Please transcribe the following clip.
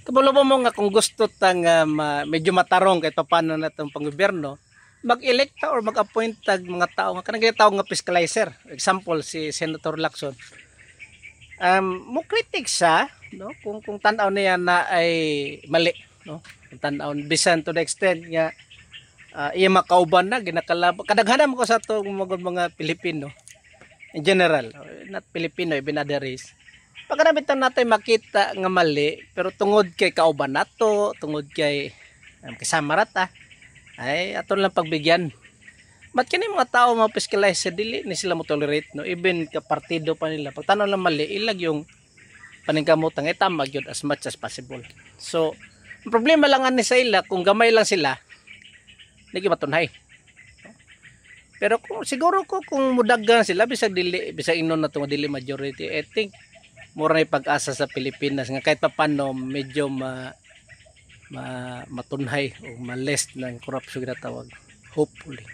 Kabalo mo nga kung gusto tang medyo matarong kahit paano na itong panggobyerno, mag-electa or mag-appoint tag mga tao nga kanang tao nga fiscalizer. Example si Senator Lacson. Mo critic siya, no? Kung tan-aw niya na ay mali, no? Kung tan-aw bisan to the extent nga iya makauban na ginakalab. Kadaghanan ko sa to mga Pilipino in general, not Filipino, even other race. Pagkaramitan natin makita nga mali, pero tungod kay kauban nato, tungod kay kasama rata, ay aton lang pagbigyan. Mat kini mga tao mga fiscalize dili ni sila mo tolerate, no? Even ka partido pa nila. Pag tanaw lang mali, ilag yung paningkamutang tama gyud as much as possible. So, ang problema lang ani sa ila kung gamay lang sila, nigi matunhay. Pero siguro ko kung mudaggan sila bisag inon na to dili majority, I think mura na pag-asa sa Pilipinas nga kahit papano medyo matunhay o ma-less ng korupsyon ginatawag, hopefully.